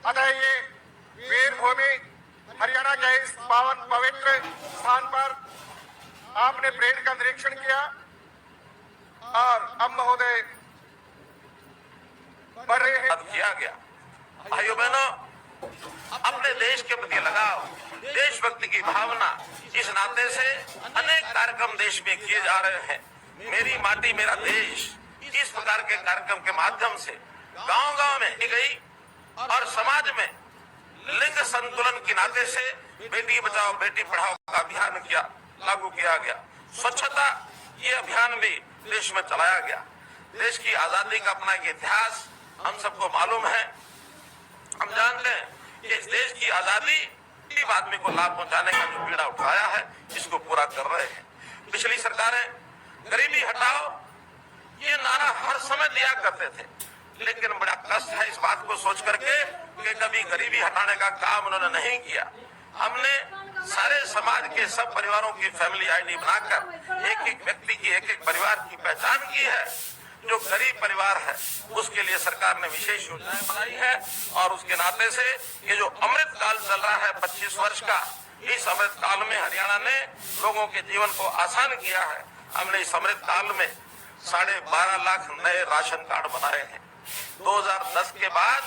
अतः ये वीर भूमि हरियाणा के इस पावन पवित्र स्थान पर आपने परेड का निरीक्षण किया और अब महोदय बढ़ रहे हैं। किया गया। भाइयों बहनों, अपने देश के प्रति लगाव, देशभक्ति की भावना, इस नाते से अनेक कार्यक्रम देश में किए जा रहे हैं। मेरी माटी मेरा देश, इस प्रकार के कार्यक्रम के माध्यम से गांव-गांव में की गई और समाज में लिंग संतुलन के नाते से बेटी बचाओ बेटी पढ़ाओ का अभियान लागू किया गया। स्वच्छता ये अभियान भी देश में चलाया गया। देश की आजादी का अपना एक इतिहास हम सबको मालूम है। हम जानते हैं कि इस देश की आजादी गरीब आदमी को लाभ पहुंचाने का जो बीड़ा उठाया है, इसको पूरा कर रहे हैं। पिछली सरकारें गरीबी हटाओ ये नारा हर समय दिया करते थे, लेकिन बड़ा कष्ट है इस बात को सोच करके कि कभी गरीबी हटाने का काम उन्होंने नहीं किया। हमने सारे समाज के सब परिवारों की फैमिली आईडी बनाकर एक एक व्यक्ति की एक एक परिवार की पहचान की है। जो गरीब परिवार है उसके लिए सरकार ने विशेष योजनाएं बनाई है और उसके नाते से ये जो अमृत काल चल रहा है 25 वर्ष का, इस अमृत काल में हरियाणा ने लोगों के जीवन को आसान किया है। हमने इस अमृत काल में 12.5 लाख नए राशन कार्ड बनाए हैं। 2010 के बाद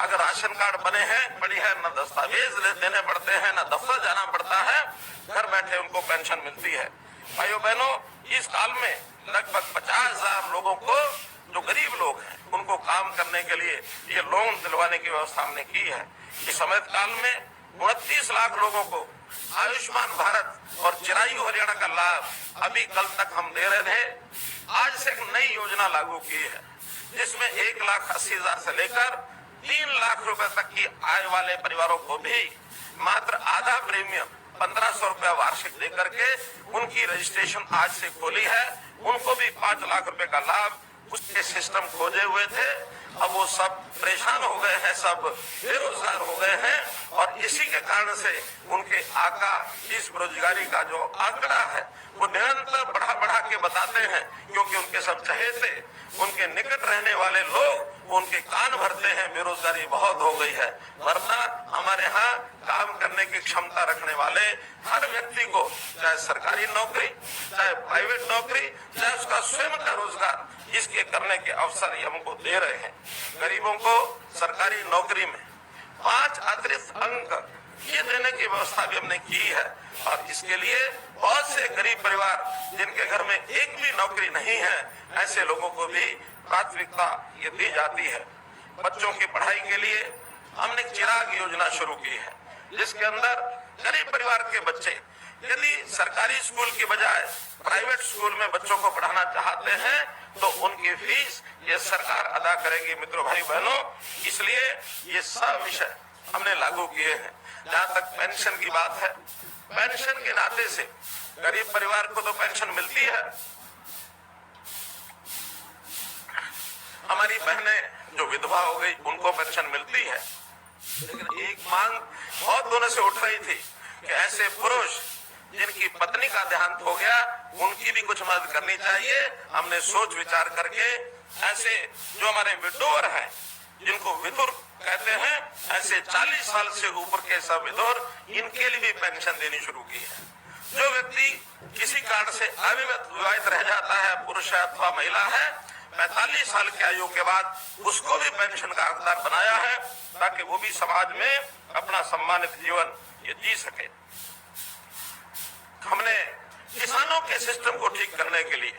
अगर राशन कार्ड बने हैं, बड़ी है न दस्तावेज देने पड़ते हैं, न दफ्तर जाना पड़ता है, घर बैठे उनको पेंशन मिलती है। भाइयों बहनों, इस काल में लगभग 50,000 लोगों को, जो गरीब लोग हैं, उनको काम करने के लिए ये लोन दिलवाने की व्यवस्था हमने की है। इस अमृत काल में 29 लाख लोगों को आयुष्मान भारत और चिरायु हरियाणा का लाभ अभी कल तक हम दे रहे थे। आज से एक नई योजना लागू की है जिसमें 1,80,000 से लेकर 3 लाख रुपए तक की आय वाले परिवारों को भी मात्र आधा प्रीमियम 1,500 रुपया वार्षिक दे करके उनकी रजिस्ट्रेशन आज से खोली है। उनको भी 5 लाख रुपए का लाभ, उसके सिस्टम खोजे हुए थे, अब वो सब परेशान हो गए हैं, सब बेरोजगार हो गए हैं और इसी के कारण से उनके आका इस बेरोजगारी का जो आंकड़ा है वो निरंतर बढ़ा के बताते हैं, क्योंकि उनके सब चहेते, उनके निकट रहने वाले लोग उनके कान भरते हैं, बेरोजगारी बहुत हो गई है। वरना हमारे यहाँ काम करने की क्षमता रखने वाले हर व्यक्ति को, चाहे सरकारी नौकरी, चाहे प्राइवेट नौकरी, चाहे उसका स्वयं का रोजगार, इसके करने के अवसर ये हमको दे रहे हैं। गरीबों को सरकारी नौकरी में 5 अतिरिक्त अंक ये देने की व्यवस्था भी हमने की है और इसके लिए बहुत से गरीब परिवार जिनके घर में एक भी नौकरी नहीं है, ऐसे लोगों को भी प्राथमिकता ये दी जाती है। बच्चों की पढ़ाई के लिए हमने चिराग योजना शुरू की है, जिसके अंदर गरीब परिवार के बच्चे यदि सरकारी स्कूल की बजाय प्राइवेट स्कूल में बच्चों को पढ़ाना चाहते हैं तो उनकी फीस ये सरकार अदा करेगी। मित्रों, भाई बहनों, इसलिए ये सब विषय हमने लागू किए हैं। जहाँ तक पेंशन की बात है, पेंशन के नाते से गरीब परिवार को तो पेंशन मिलती है। हमारी बहनें जो विधवा हो गई उनको पेंशन मिलती है, लेकिन एक मांग बहुत दिनों से उठ रही थी कि ऐसे पुरुष जिनकी पत्नी का देहांत हो गया उनकी भी कुछ मदद करनी चाहिए। हमने सोच विचार करके ऐसे जो हमारे विडोवर हैं, जिनको विधुर कहते हैं, ऐसे 40 साल से ऊपर के सब विधुर, इनके लिए भी पेंशन देनी शुरू की है। जो व्यक्ति किसी कारण से अविवाहित रह जाता है, पुरुष है अथवा महिला है, 45 साल की आयु के बाद उसको भी पेंशन का हकदार बनाया है, ताकि वो भी समाज में अपना सम्मानित जीवन ये जी सके। हमने किसानों के सिस्टम को ठीक करने के लिए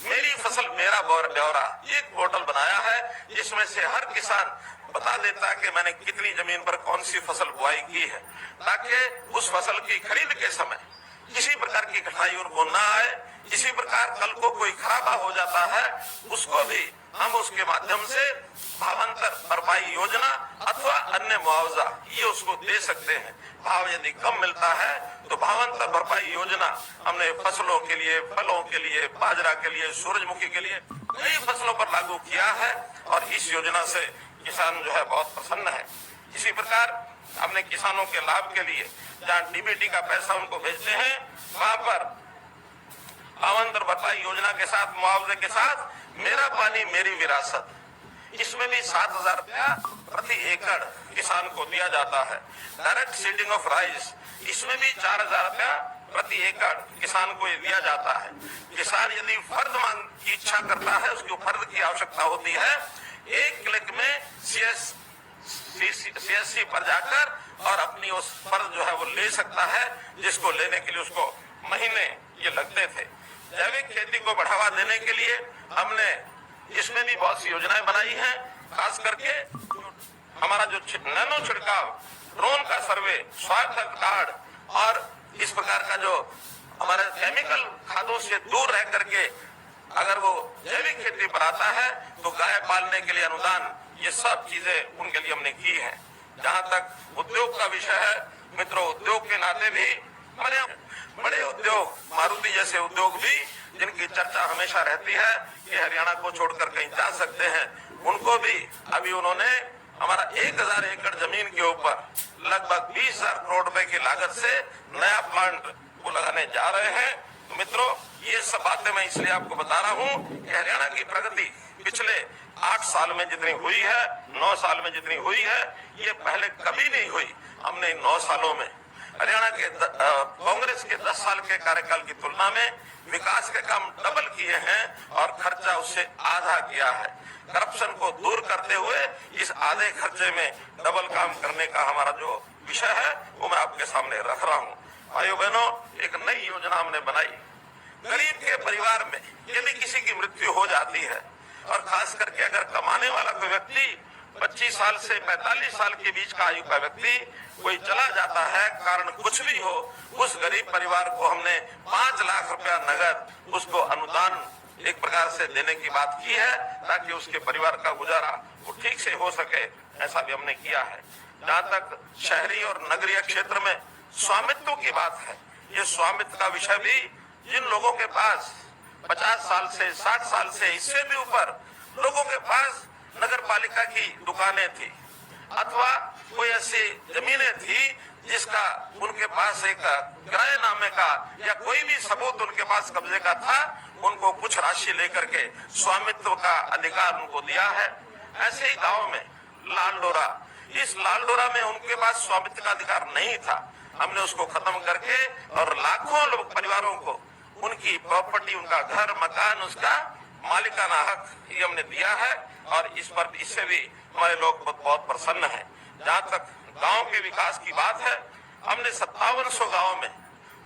मेरी फसल मेरा ब्यौरा एक पोर्टल बनाया है, जिसमें से हर किसान बता देता है कि मैंने कितनी जमीन पर कौन सी फसल बुआई की है, ताकि उस फसल की खरीद के समय किसी प्रकार की कठिनाई उनको ना आए। इसी प्रकार कल को कोई खराबा हो जाता है उसको भी हम उसके माध्यम से भावांतर भरपाई योजना अथवा अन्य मुआवजा ये उसको दे सकते हैं। भाव यदि कम मिलता है तो भावांतर भरपाई योजना हमने फसलों के लिए, फलों के लिए, बाजरा के लिए, सूरजमुखी के लिए कई फसलों पर लागू किया है और इस योजना से किसान जो है बहुत प्रसन्न है। इसी प्रकार हमने किसानों के लाभ के लिए जहाँ डीबीटी का पैसा उनको भेजते हैं, वहाँ पर भावांतर भरपाई योजना के साथ, मुआवजे के साथ मेरा पानी मेरी विरासत, इसमें भी 7,000 रुपया प्रति एकड़ किसान को दिया जाता है। डायरेक्ट सीडिंग ऑफ राइस, इसमें भी 4,000 रुपया प्रति एकड़ किसान को दिया जाता है। किसान यदि फर्द मांग की इच्छा करता है, उसको फर्द की आवश्यकता होती है, एक क्लिक में CSC पर जाकर और अपनी उस फर्द जो है वो ले सकता है, जिसको लेने के लिए उसको महीने ये लगते थे। जैविक खेती को बढ़ावा देने के लिए हमने इसमें भी बहुत सी योजनाएं बनाई हैं। खास करके हमारा जो नैनो छिड़काव, ड्रोन का सर्वे, स्वास्थ्य कार्ड और इस प्रकार का जो हमारे केमिकल खादों से दूर रह करके अगर वो जैविक खेती पर आता है तो गाय पालने के लिए अनुदान, ये सब चीजें उनके लिए हमने की है। जहां तक उद्योग का विषय है मित्रों, उद्योग के नाते भी बड़े उद्योग, मारुति जैसे उद्योग भी जिनकी चर्चा हमेशा रहती है कि हरियाणा को छोड़कर कहीं जा सकते हैं, उनको भी अभी उन्होंने हमारा 1,000 एकड़ जमीन के ऊपर लगभग 20,000 करोड़ रुपए की लागत से नया प्लांट वो लगाने जा रहे हैं। तो मित्रों, ये सब बातें मैं इसलिए आपको बता रहा हूँ कि हरियाणा की प्रगति पिछले 8 साल में जितनी हुई है, 9 साल में जितनी हुई है, ये पहले कभी नहीं हुई। हमने 9 सालों में हरियाणा के कांग्रेस के 10 साल के कार्यकाल की तुलना में विकास के काम डबल किए हैं और खर्चा उससे आधा किया है। करप्शन को दूर करते हुए इस आधे खर्चे में डबल काम करने का हमारा जो विषय है वो मैं आपके सामने रख रहा हूँ। भाइयों बहनों, एक नई योजना हमने बनाई। गरीब के परिवार में यदि किसी की मृत्यु हो जाती है और खास करके अगर कमाने वाला कोई व्यक्ति 25 साल से 45 साल के बीच का आयु का व्यक्ति कोई चला जाता है, कारण कुछ भी हो, उस गरीब परिवार को हमने 5 लाख रुपया नगद उसको अनुदान एक प्रकार से देने की बात की है, ताकि उसके परिवार का गुजारा वो ठीक से हो सके। ऐसा भी हमने किया है। जहाँ तक शहरी और नगरीय क्षेत्र में स्वामित्व की बात है, ये स्वामित्व का विषय भी जिन लोगों के पास 50 साल से 60 साल से इससे भी ऊपर लोगों के पास नगर पालिका की दुकानें थी अथवा कोई ऐसी जमीनें थी जिसका उनके पास एक किराएनामे का या कोई भी सबूत उनके पास कब्जे का था, उनको कुछ राशि लेकर के स्वामित्व का अधिकार उनको दिया है। ऐसे ही गांव में लालडोरा, इस लालडोरा में उनके पास स्वामित्व का अधिकार नहीं था, हमने उसको खत्म करके और लाखों लोग परिवारों को उनकी प्रॉपर्टी, उनका घर मकान, उसका मालिकाना हक ये हमने दिया है और इस पर इससे भी हमारे लोग बहुत प्रसन्न हैं। जहाँ तक गांव के विकास की बात है, हमने 5700 गांव में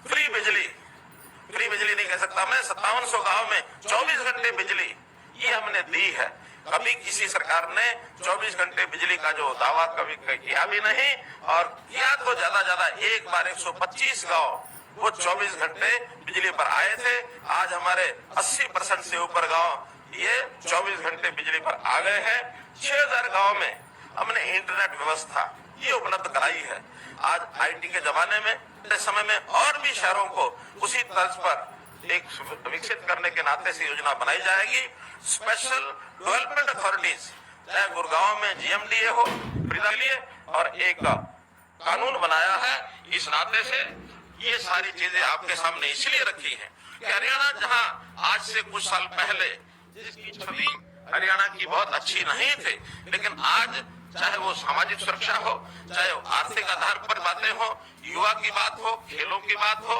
फ्री बिजली नहीं कह सकता मैं, 5700 गांव में 24 घंटे बिजली ये हमने दी है। कभी किसी सरकार ने 24 घंटे बिजली का जो दावा कभी किया भी नहीं, और किया तो ज्यादा एक बार 125 गांव वो 24 घंटे बिजली पर आए थे। आज हमारे 80% से ऊपर गांव ये 24 घंटे बिजली पर आ गए हैं। 6000 गांव में हमने इंटरनेट व्यवस्था ये उपलब्ध कराई है। आज आईटी के जमाने में समय में और भी शहरों को उसी तर्ज पर एक विकसित करने के नाते से योजना बनाई जाएगी। स्पेशल डेवलपमेंट अथॉरिटीज, चाहे गुड़गांव में GMDA हो लिए, और एक कानून बनाया है। इस नाते से ये सारी चीजें आपके सामने इसलिए रखी है कि हरियाणा जहां आज से कुछ साल पहले जिसकी छवि हरियाणा की बहुत अच्छी नहीं थी, लेकिन आज चाहे वो सामाजिक सुरक्षा हो, चाहे आर्थिक आधार पर बातें हो, युवा की बात हो, खेलों की बात हो,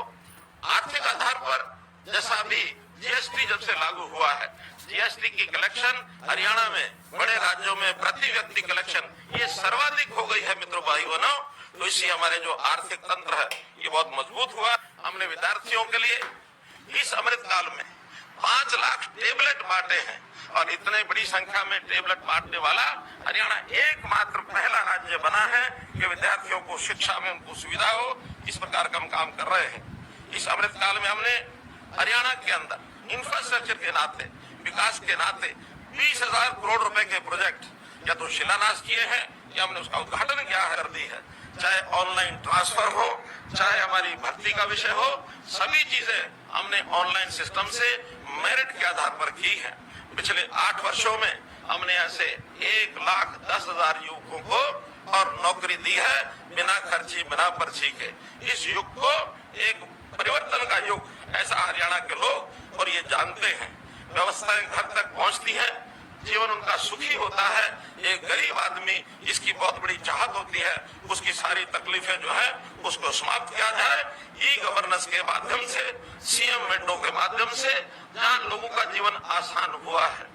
आर्थिक आधार पर जैसा भी GST जब से लागू हुआ है, GST की कलेक्शन हरियाणा में बड़े राज्यों में प्रति व्यक्ति कलेक्शन ये सर्वाधिक हो गई है मित्रों भाई बहनों। तो इससे हमारे जो आर्थिक तंत्र है ये बहुत मजबूत हुआ। हमने विद्यार्थियों के लिए इस अमृत काल में 5 लाख टेबलेट बांटे हैं और इतने बड़ी संख्या में टेबलेट बांटने वाला हरियाणा एकमात्र पहला राज्य बना है कि विद्यार्थियों को शिक्षा में उनको सुविधा हो। इस प्रकार का हम काम कर रहे हैं। इस अमृत काल में हमने हरियाणा के अंदर इंफ्रास्ट्रक्चर के नाते, विकास के नाते 20,000 करोड़ रुपए के प्रोजेक्ट या तो शिलान्यास किए हैं या हमने उसका उद्घाटन किया कर दी है। चाहे ऑनलाइन ट्रांसफर हो, चाहे हमारी भर्ती का विषय हो, सभी चीजें हमने ऑनलाइन सिस्टम से मेरिट के आधार पर की है। पिछले 8 वर्षों में हमने ऐसे 1,10,000 युवकों को और नौकरी दी है बिना खर्ची, बिना पर्ची के। इस युग को एक परिवर्तन का युग ऐसा हरियाणा के लोग और ये जानते हैं। व्यवस्थाएं घर तक पहुंचती हैं, जीवन उनका सुखी होता है। एक गरीब आदमी जिसकी बहुत बड़ी चाहत होती है, उसकी सारी तकलीफें जो है उसको समाप्त किया जाए। ई गवर्नेंस के माध्यम से, सीएम विंडो के माध्यम से, जहाँ लोगों का जीवन आसान हुआ है,